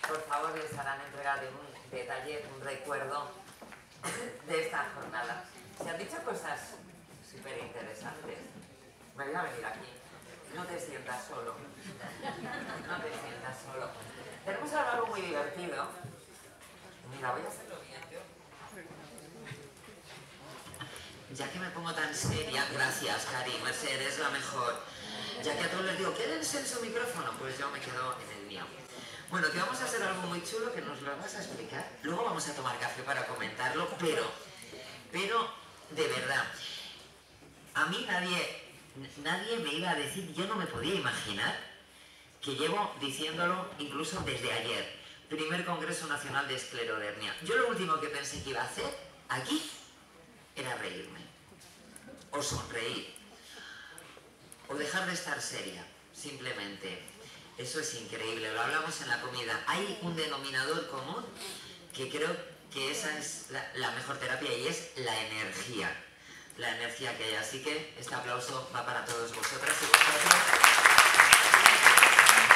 por favor, les harán entrega de un detalle, un recuerdo de esta jornada. Se han dicho cosas súper interesantes. Me voy a venir aquí. No te sientas solo. No te sientas solo. Tenemos ahora algo muy divertido. Mira, voy a hacerlo bien yo. Ya que me pongo tan seria, gracias, Cari, Merced, eres la mejor. Ya que a todos les digo, quédense en su micrófono, pues yo me quedo en el mío. Bueno, que vamos a hacer algo muy chulo que nos lo vas a explicar. Luego vamos a tomar café para comentarlo, pero de verdad, a mí nadie me iba a decir, yo no me podía imaginar que llevo diciéndolo incluso desde ayer. Primer Congreso Nacional de Esclerodermia. Yo lo último que pensé que iba a hacer aquí era reírme, o sonreír, o dejar de estar seria, simplemente. Eso es increíble, lo hablamos en la comida. Hay un denominador común que creo que esa es la mejor terapia y es la energía que hay. Así que este aplauso va para todos vosotras y vosotros,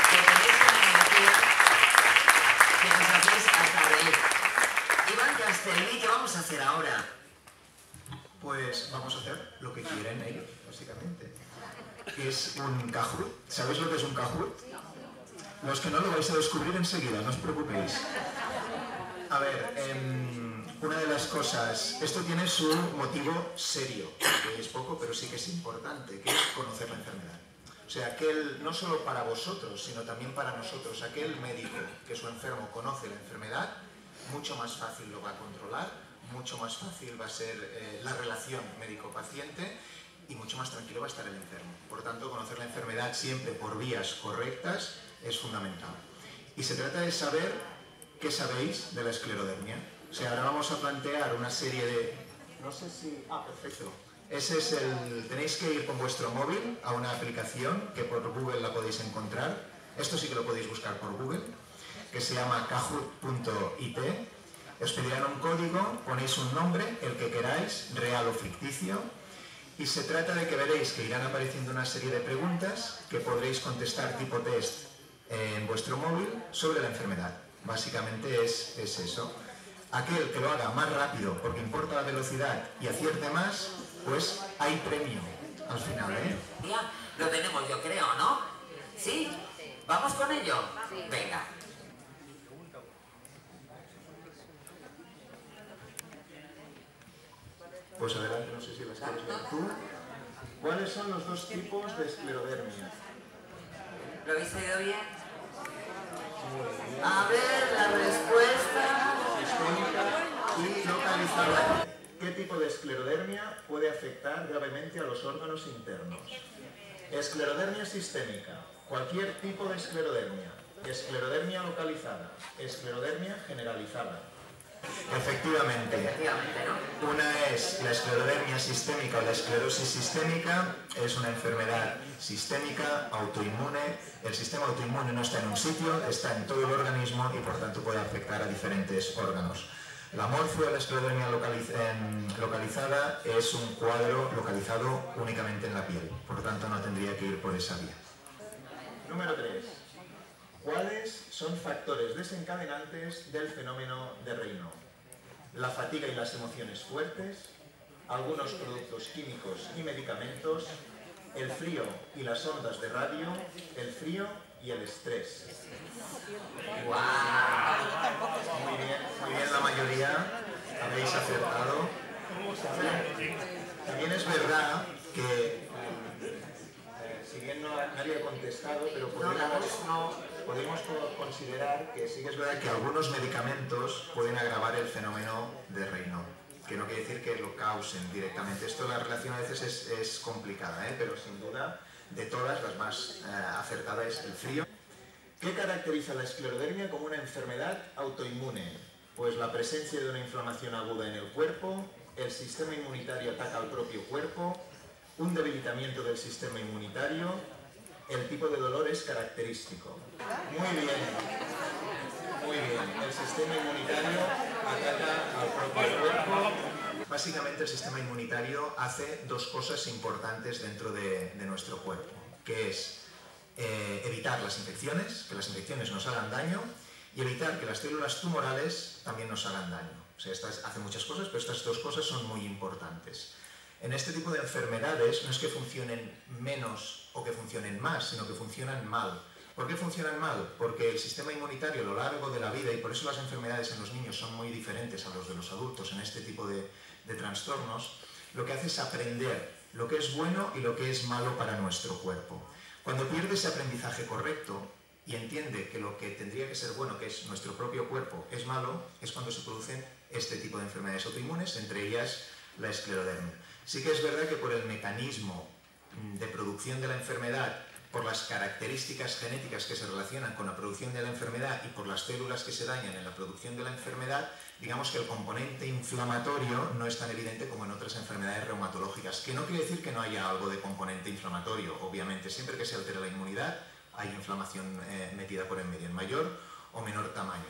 que tenéis una energía que nos hacéis hasta reír. Iván Castellví, ¿qué vamos a hacer ahora? Pues vamos a hacer lo que quieren ellos, básicamente. Es un Kahoot. ¿Sabéis lo que es un Kahoot? Los que no lo vais a descubrir enseguida, no os preocupéis. A ver, una de las cosas, esto tiene su motivo serio, que es poco, pero sí que es importante, que es conocer la enfermedad. O sea, aquel, no solo para vosotros, sino también para nosotros, aquel médico que su enfermo conoce la enfermedad, mucho más fácil lo va a controlar, mucho más fácil va a ser la relación médico-paciente y mucho más tranquilo va a estar el enfermo. Por tanto, conocer la enfermedad siempre por vías correctas es fundamental. Y se trata de saber qué sabéis de la esclerodermia. O sea, ahora vamos a plantear una serie de... No sé si... Ah, perfecto. Ese es el... Tenéis que ir con vuestro móvil a una aplicación que por Google la podéis encontrar. Esto sí que lo podéis buscar por Google, que se llama kahoot.it. Os pedirán un código, ponéis un nombre, el que queráis, real o ficticio, y se trata de que veréis que irán apareciendo una serie de preguntas que podréis contestar tipo test en vuestro móvil sobre la enfermedad. Básicamente es eso. Aquel que lo haga más rápido, porque importa la velocidad, y acierte más, pues hay premio al final, ¿eh? Ya, lo tenemos, yo creo, ¿no? ¿Sí? ¿Vamos con ello? Venga. Pues adelante, no sé si las quieres ver tú. ¿Cuáles son los dos tipos de esclerodermia? ¿Lo habéis oído bien? A ver, la respuesta... Sistémica y localizada. ¿Qué tipo de esclerodermia puede afectar gravemente a los órganos internos? Esclerodermia sistémica, cualquier tipo de esclerodermia. Esclerodermia localizada, esclerodermia generalizada. Efectivamente, ¿no? Una es la esclerodermia sistémica o la esclerosis sistémica, es una enfermedad sistémica, autoinmune. El sistema autoinmune no está en un sitio, está en todo el organismo y por tanto puede afectar a diferentes órganos. La morfia o la esclerodermia localizada es un cuadro localizado únicamente en la piel, por tanto no tendría que ir por esa vía. Número 3. ¿Cuáles son factores desencadenantes del fenómeno de Raynaud? La fatiga y las emociones fuertes, algunos productos químicos y medicamentos, el frío y las ondas de radio, el frío y el estrés. ¡Wow! Muy bien la mayoría, habéis acertado. También es verdad que, si bien nadie ha contestado, pero podemos considerar que sí que es verdad que algunos medicamentos pueden agravar el fenómeno de Raynaud, que no quiere decir que lo causen directamente. Esto, la relación a veces es complicada, pero sin duda, de todas, las más acertada es el frío. ¿Qué caracteriza la esclerodermia como una enfermedad autoinmune? Pues la presencia de una inflamación aguda en el cuerpo, el sistema inmunitario ataca al propio cuerpo, un debilitamiento del sistema inmunitario, el tipo de dolor es característico. Muy bien, el sistema inmunitario ataca al propio cuerpo. Básicamente el sistema inmunitario hace dos cosas importantes dentro de nuestro cuerpo, que es evitar las infecciones, que las infecciones nos hagan daño, y evitar que las células tumorales también nos hagan daño. O sea, estas hacen muchas cosas, pero estas dos cosas son muy importantes. En este tipo de enfermedades no es que funcionen menos o que funcionen más, sino que funcionan mal. ¿Por qué funcionan mal? Porque el sistema inmunitario a lo largo de la vida, y por eso las enfermedades en los niños son muy diferentes a los de los adultos en este tipo de trastornos, lo que hace es aprender lo que es bueno y lo que es malo para nuestro cuerpo. Cuando pierde ese aprendizaje correcto y entiende que lo que tendría que ser bueno, que es nuestro propio cuerpo, es malo, es cuando se producen este tipo de enfermedades autoinmunes, entre ellas la esclerodermia. Sí que es verdad que por el mecanismo de producción de la enfermedad, por las características genéticas que se relacionan con la producción de la enfermedad y por las células que se dañan en la producción de la enfermedad, digamos que el componente inflamatorio no es tan evidente como en otras enfermedades reumatológicas, que no quiere decir que no haya algo de componente inflamatorio, obviamente, siempre que se altera la inmunidad hay inflamación metida por en medio, en mayor o menor tamaño.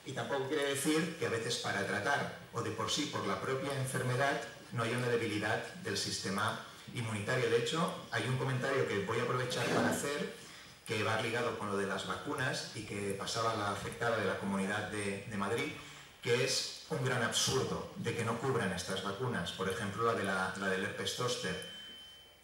Y tampoco quiere decir que a veces para tratar, o de por sí por la propia enfermedad, no haya una debilidad del sistema inmunitario. De hecho, hay un comentario que voy a aprovechar para hacer, que va ligado con lo de las vacunas y que pasaba a la afectada de la Comunidad de Madrid, que es un gran absurdo de que no cubran estas vacunas. Por ejemplo, la del herpes zóster.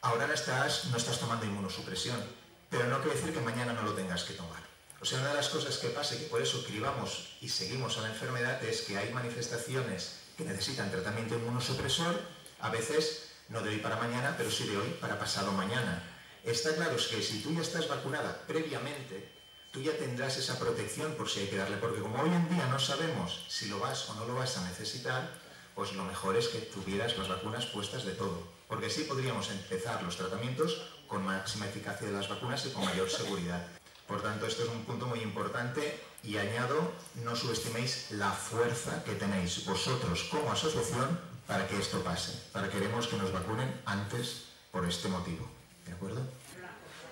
Ahora no estás tomando inmunosupresión, pero no quiere decir que mañana no lo tengas que tomar. O sea, una de las cosas que pasa y que por eso cribamos y seguimos a la enfermedad es que hay manifestaciones que necesitan tratamiento inmunosupresor, a veces no de hoy para mañana, pero sí de hoy para pasado mañana. Está claro que si tú ya estás vacunada previamente, tú ya tendrás esa protección por si hay que darle, porque como hoy en día no sabemos si lo vas o no lo vas a necesitar, pues lo mejor es que tuvieras las vacunas puestas de todo, porque así podríamos empezar los tratamientos con máxima eficacia de las vacunas y con mayor seguridad. Por tanto, esto es un punto muy importante y añado, no subestiméis la fuerza que tenéis vosotros como asociación para que esto pase, para que queremos que nos vacunen antes por este motivo. ¿De acuerdo?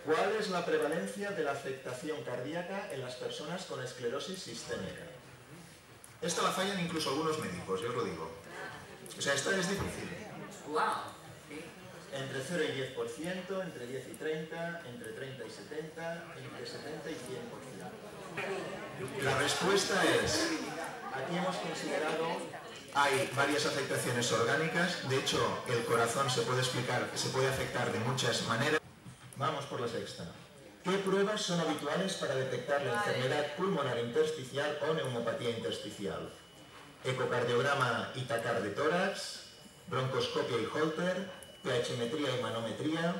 ¿Cuál es la prevalencia de la afectación cardíaca en las personas con esclerosis sistémica? Esta la fallan incluso algunos médicos, yo os lo digo. O sea, esta es difícil. ¡Wow! Entre 0 y 10%, entre 10 y 30, entre 30 y 70, entre 70 y 100%. La respuesta es, aquí hemos considerado, hay varias afectaciones orgánicas, de hecho el corazón se puede afectar de muchas maneras. Vamos por la sexta. ¿Qué pruebas son habituales para detectar la enfermedad pulmonar intersticial o neumopatía intersticial? Ecocardiograma y tacar de tórax, broncoscopia y Holter, pHmetría y manometría,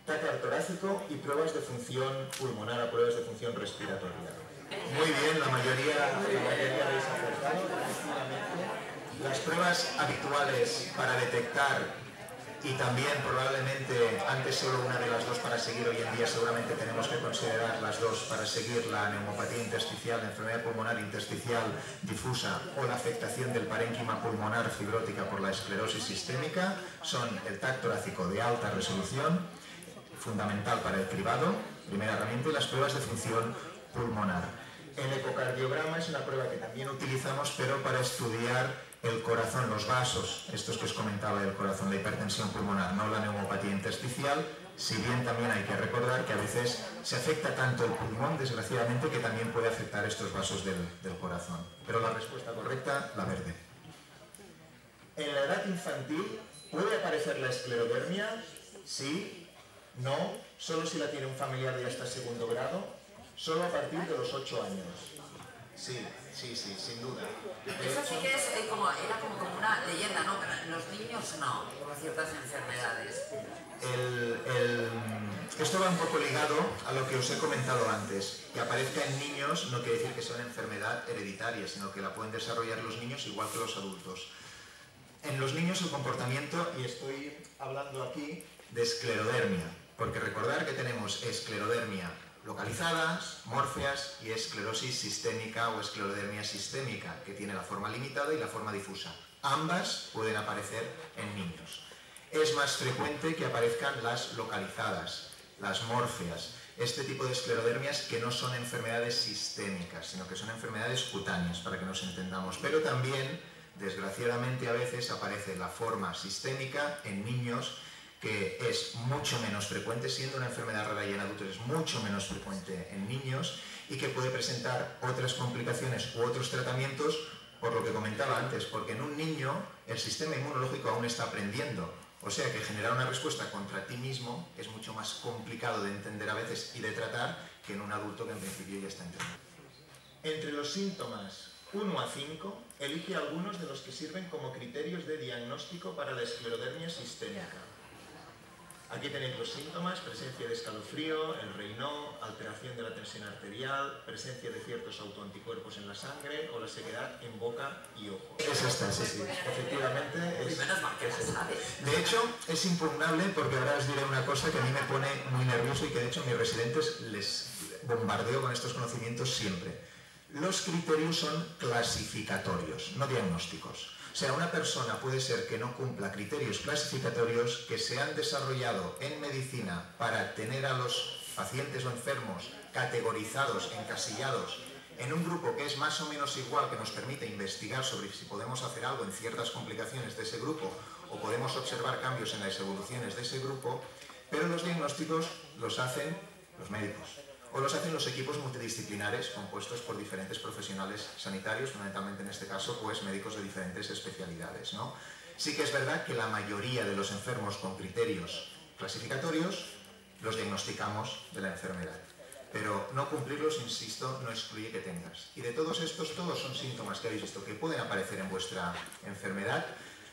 tacar torácico y pruebas de función pulmonar o pruebas de función respiratoria. Muy bien, la mayoría habéis acertado, efectivamente. Las pruebas habituales para detectar, y también probablemente antes solo una de las dos para seguir, hoy en día seguramente tenemos que considerar las dos para seguir la neumopatía intersticial, la enfermedad pulmonar intersticial difusa o la afectación del parénquima pulmonar fibrótica por la esclerosis sistémica, son el TAC torácico de alta resolución, fundamental para el cribado, primera herramienta, y las pruebas de función pulmonar. El ecocardiograma es una prueba que también utilizamos, pero para estudiar el corazón, los vasos, estos que os comentaba del corazón, la hipertensión pulmonar, no la neumopatía intersticial, si bien también hay que recordar que a veces se afecta tanto el pulmón, desgraciadamente, que también puede afectar estos vasos del corazón. Pero la respuesta correcta, la verde. En la edad infantil, ¿puede aparecer la esclerodermia? Sí, no, solo si la tiene un familiar de hasta segundo grado, solo a partir de los 8 años. Sí, sin duda. Eso sí que es era como una leyenda, ¿no? Pero los niños no, por ciertas enfermedades. Esto va un poco ligado a lo que os he comentado antes. Que aparezca en niños no quiere decir que sea una enfermedad hereditaria, sino que la pueden desarrollar los niños igual que los adultos. En los niños el comportamiento, y estoy hablando aquí de esclerodermia, porque recordar que tenemos esclerodermia localizadas, mórfeas y esclerosis sistémica o esclerodermia sistémica, que tiene la forma limitada y la forma difusa. Ambas pueden aparecer en niños. Es más frecuente que aparezcan las localizadas, las mórfeas, este tipo de esclerodermias que no son enfermedades sistémicas, sino que son enfermedades cutáneas, para que nos entendamos. Pero también, desgraciadamente, a veces aparece la forma sistémica en niños, que es mucho menos frecuente, siendo una enfermedad rara y en adultos es mucho menos frecuente en niños, y que puede presentar otras complicaciones u otros tratamientos, por lo que comentaba antes, porque en un niño el sistema inmunológico aún está aprendiendo. O sea que generar una respuesta contra ti mismo es mucho más complicado de entender a veces y de tratar que en un adulto que en principio ya está entendiendo. Entre los síntomas 1 a 5, elige algunos de los que sirven como criterios de diagnóstico para la esclerodermia sistémica. Aquí tenéis los síntomas: presencia de escalofrío, el Raynaud, alteración de la tensión arterial, presencia de ciertos autoanticuerpos en la sangre o la sequedad en boca y ojo. Es esta, sí, sí, efectivamente. De hecho, es impugnable porque ahora os diré una cosa que a mí me pone muy nervioso y que de hecho a mis residentes les bombardeo con estos conocimientos siempre. Los criterios son clasificatorios, no diagnósticos. O sea, una persona puede ser que no cumpla criterios clasificatorios que se han desarrollado en medicina para tener a los pacientes o enfermos categorizados, encasillados en un grupo que es más o menos igual, que nos permite investigar sobre si podemos hacer algo en ciertas complicaciones de ese grupo o podemos observar cambios en las evoluciones de ese grupo, pero los diagnósticos los hacen los médicos. O los hacen los equipos multidisciplinares compuestos por diferentes profesionales sanitarios, fundamentalmente en este caso pues médicos de diferentes especialidades, ¿no? Sí que es verdad que la mayoría de los enfermos con criterios clasificatorios los diagnosticamos de la enfermedad, pero no cumplirlos, insisto, no excluye que tengas. Y de todos estos, todos son síntomas que habéis visto que pueden aparecer en vuestra enfermedad,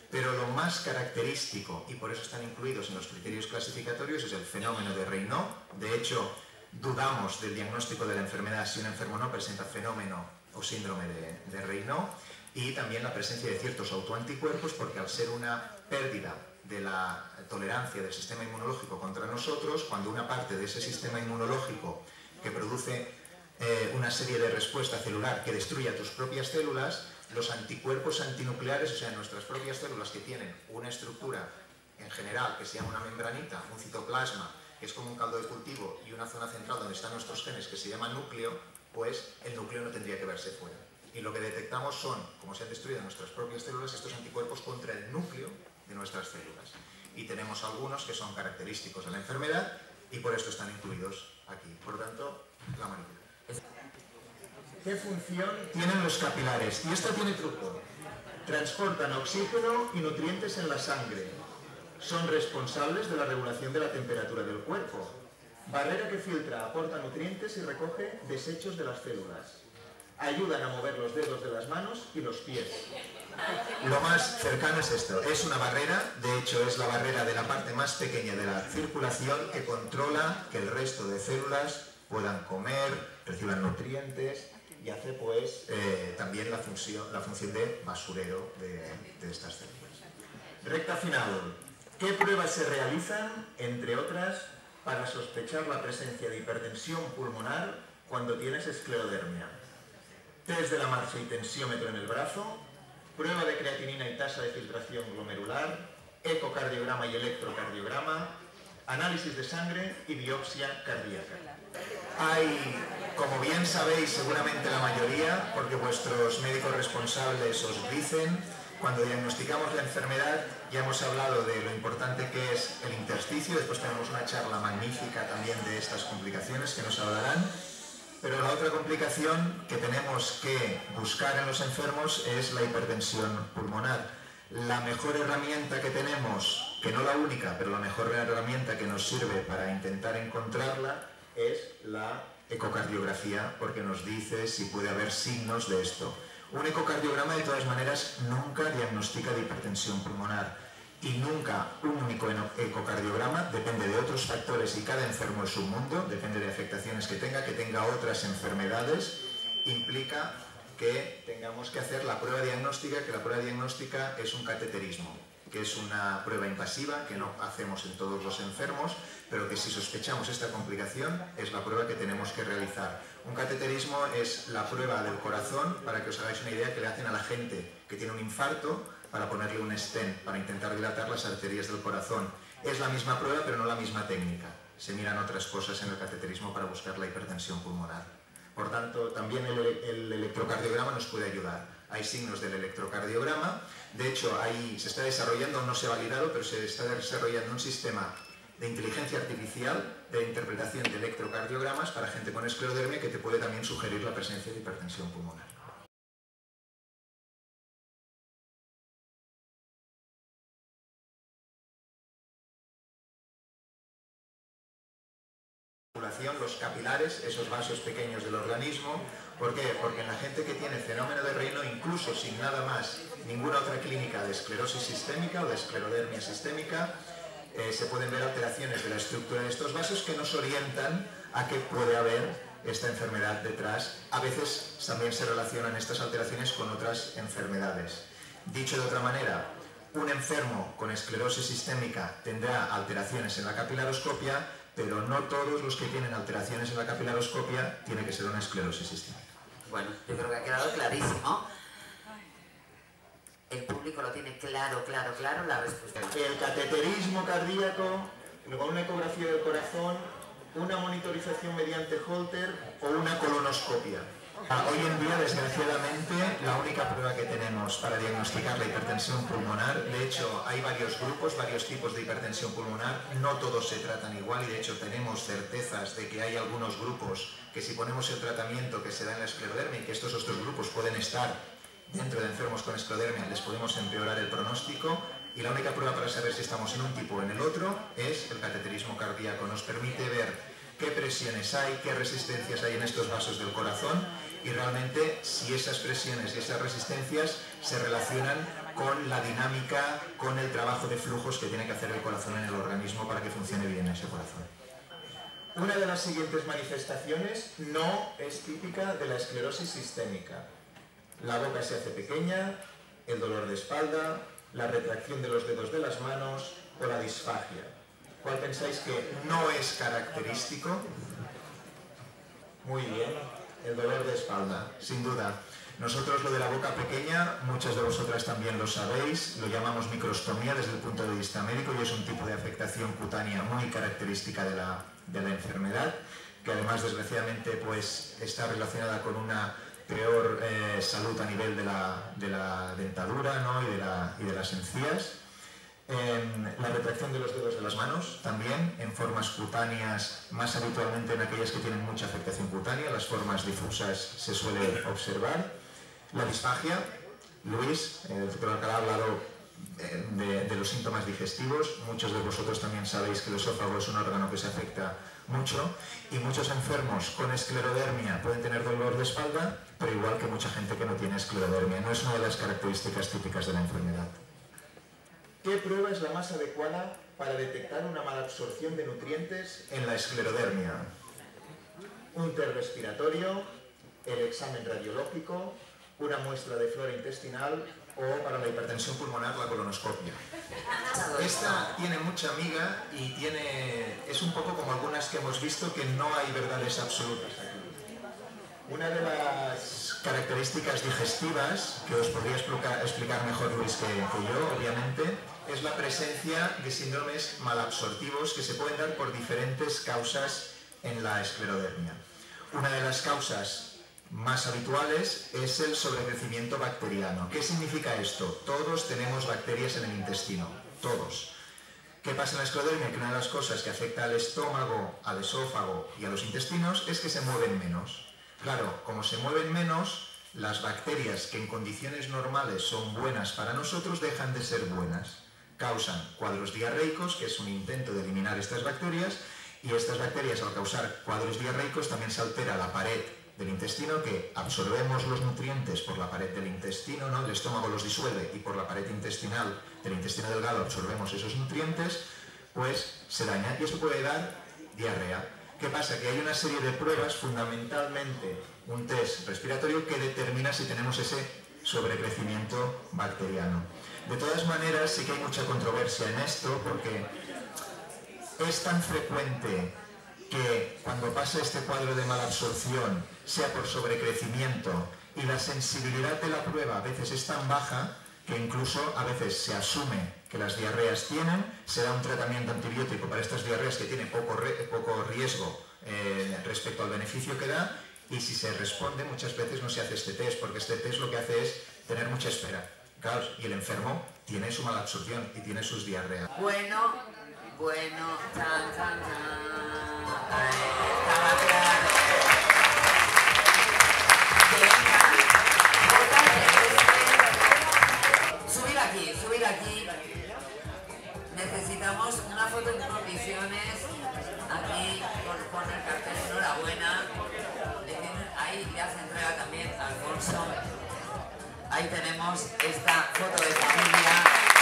pero lo más característico, y por eso están incluidos en los criterios clasificatorios, es el fenómeno de Raynaud. De hecho, dudamos del diagnóstico de la enfermedad si un enfermo no presenta fenómeno o síndrome de Raynaud, y también la presencia de ciertos autoanticuerpos, porque al ser una pérdida de la tolerancia del sistema inmunológico contra nosotros, cuando una parte de ese sistema inmunológico que produce una serie de respuesta celular que destruye a tus propias células, los anticuerpos antinucleares, o sea, nuestras propias células que tienen una estructura en general que se llama una membranita, un citoplasma, que es como un caldo de cultivo, y una zona central donde están nuestros genes que se llama núcleo, pues el núcleo no tendría que verse fuera. Y lo que detectamos son, como se han destruido nuestras propias células, estos anticuerpos contra el núcleo de nuestras células. Y tenemos algunos que son característicos de la enfermedad y por esto están incluidos aquí. Por lo tanto, la manipulación. ¿Qué función tienen los capilares? Y esto tiene truco. Transportan oxígeno y nutrientes en la sangre. Son responsables de la regulación de la temperatura del cuerpo. Barrera que filtra, aporta nutrientes y recoge desechos de las células. Ayudan a mover los dedos de las manos y los pies. Lo más cercano es esto. Es una barrera, de hecho es la barrera de la parte más pequeña de la circulación que controla que el resto de células puedan comer, reciban nutrientes y hace pues también la función de basurero de estas células. Recta final. ¿Qué pruebas se realizan, entre otras, para sospechar la presencia de hipertensión pulmonar cuando tienes esclerodermia? Test de la marcha y tensiómetro en el brazo, prueba de creatinina y tasa de filtración glomerular, ecocardiograma y electrocardiograma, análisis de sangre y biopsia cardíaca. Hay, como bien sabéis seguramente la mayoría, porque vuestros médicos responsables os dicen, cuando diagnosticamos la enfermedad, ya hemos hablado de lo importante que es el intersticio, después tenemos una charla magnífica también de estas complicaciones que nos hablarán, pero la otra complicación que tenemos que buscar en los enfermos es la hipertensión pulmonar. La mejor herramienta que tenemos, que no la única, pero la mejor herramienta que nos sirve para intentar encontrarla es la ecocardiografía, porque nos dice si puede haber signos de esto. Un ecocardiograma, de todas maneras, nunca diagnostica de hipertensión pulmonar y nunca un único ecocardiograma, depende de otros factores y cada enfermo es un mundo, depende de afectaciones que tenga otras enfermedades, implica que tengamos que hacer la prueba diagnóstica, que la prueba diagnóstica es un cateterismo, que es una prueba invasiva que no hacemos en todos los enfermos, pero que si sospechamos esta complicación es la prueba que tenemos que realizar. Un cateterismo es la prueba del corazón, para que os hagáis una idea, que le hacen a la gente que tiene un infarto para ponerle un stent, para intentar dilatar las arterias del corazón. Es la misma prueba, pero no la misma técnica. Se miran otras cosas en el cateterismo para buscar la hipertensión pulmonar. Por tanto, también el electrocardiograma nos puede ayudar. Hay signos del electrocardiograma. De hecho, se está desarrollando, no se ha validado, pero se está desarrollando un sistema de inteligencia artificial de interpretación de electrocardiogramas para gente con esclerodermia que te puede también sugerir la presencia de hipertensión pulmonar. Los capilares, esos vasos pequeños del organismo. ¿Por qué? Porque en la gente que tiene fenómeno de Raynaud, incluso sin nada más, ninguna otra clínica de esclerosis sistémica o de esclerodermia sistémica, se pueden ver alteraciones de la estructura de estos vasos que nos orientan a que puede haber esta enfermedad detrás. A veces también se relacionan estas alteraciones con otras enfermedades. Dicho de otra manera, un enfermo con esclerosis sistémica tendrá alteraciones en la capilaroscopia, pero no todos los que tienen alteraciones en la capilaroscopia tiene que ser una esclerosis sistémica. Bueno, yo creo que ha quedado clarísimo. El público lo tiene claro la respuesta. El cateterismo cardíaco, luego una ecografía del corazón, una monitorización mediante Holter o una colonoscopia. Hoy en día, desgraciadamente, la única prueba que tenemos para diagnosticar la hipertensión pulmonar, de hecho, hay varios grupos, varios tipos de hipertensión pulmonar, no todos se tratan igual y de hecho tenemos certezas de que hay algunos grupos que si ponemos el tratamiento que se da en la esclerodermia y que estos otros grupos pueden estar dentro de enfermos con esclerodermia, les podemos empeorar el pronóstico y la única prueba para saber si estamos en un tipo o en el otro es el cateterismo cardíaco. Nos permite ver qué presiones hay, qué resistencias hay en estos vasos del corazón y realmente si esas presiones y esas resistencias se relacionan con la dinámica, con el trabajo de flujos que tiene que hacer el corazón en el organismo para que funcione bien ese corazón. Una de las siguientes manifestaciones no es típica de la esclerosis sistémica. La boca se hace pequeña, el dolor de espalda, la retracción de los dedos de las manos o la disfagia. ¿Cuál pensáis que no es característico? Muy bien, el dolor de espalda, sin duda. Nosotros lo de la boca pequeña, muchas de vosotras también lo sabéis, lo llamamos microstomía desde el punto de vista médico y es un tipo de afectación cutánea muy característica de la enfermedad, que además desgraciadamente pues, está relacionada con una peor salud a nivel de la dentadura, ¿no? y de las encías. La retracción de los dedos de las manos también en formas cutáneas, más habitualmente en aquellas que tienen mucha afectación cutánea, las formas difusas se suele observar. La disfagia, Luis, el doctor Alcalá ha hablado de los síntomas digestivos, muchos de vosotros también sabéis que el esófago es un órgano que se afecta mucho y muchos enfermos con esclerodermia pueden tener dolor de espalda, pero igual que mucha gente que no tiene esclerodermia, no es una de las características típicas de la enfermedad. ¿Qué prueba es la más adecuada para detectar una malabsorción de nutrientes en la esclerodermia? Un test respiratorio, el examen radiológico, una muestra de flora intestinal o para la hipertensión pulmonar la colonoscopia. Esta tiene mucha miga y es un poco como algunas que hemos visto que no hay verdades absolutas aquí. Una de las características digestivas, que os podría explicar mejor Luis que yo, obviamente, es la presencia de síndromes malabsortivos que se pueden dar por diferentes causas en la esclerodermia. Una de las causas más habituales es el sobrecrecimiento bacteriano. ¿Qué significa esto? Todos tenemos bacterias en el intestino, todos. ¿Qué pasa en la esclerodermia? Que una de las cosas que afecta al estómago, al esófago y a los intestinos es que se mueven menos. Claro, como se mueven menos, las bacterias que en condiciones normales son buenas para nosotros dejan de ser buenas. Causan cuadros diarreicos, que es un intento de eliminar estas bacterias, y estas bacterias al causar cuadros diarreicos también se altera la pared del intestino, que absorbemos los nutrientes por la pared del intestino, ¿no? El estómago los disuelve y por la pared intestinal del intestino delgado absorbemos esos nutrientes, pues se daña y eso puede dar diarrea. ¿Qué pasa? Que hay una serie de pruebas, fundamentalmente un test respiratorio, que determina si tenemos ese sobrecrecimiento bacteriano. De todas maneras, sí que hay mucha controversia en esto, porque es tan frecuente que cuando pasa este cuadro de malabsorción sea por sobrecrecimiento y la sensibilidad de la prueba a veces es tan baja que incluso a veces se asume que las diarreas tienen, se da un tratamiento antibiótico para estas diarreas que tiene poco riesgo respecto al beneficio que da, y si se responde muchas veces no se hace este test, porque este test lo que hace es tener mucha espera. Claro, y el enfermo tiene su malabsorción y tiene sus diarreas. Bueno, tan. Estaba claro. Venga, subir aquí. Necesitamos una foto en condiciones. Aquí con el cartel enhorabuena. Ahí ya se entrega también Alfonso. Ahí tenemos esta foto de familia.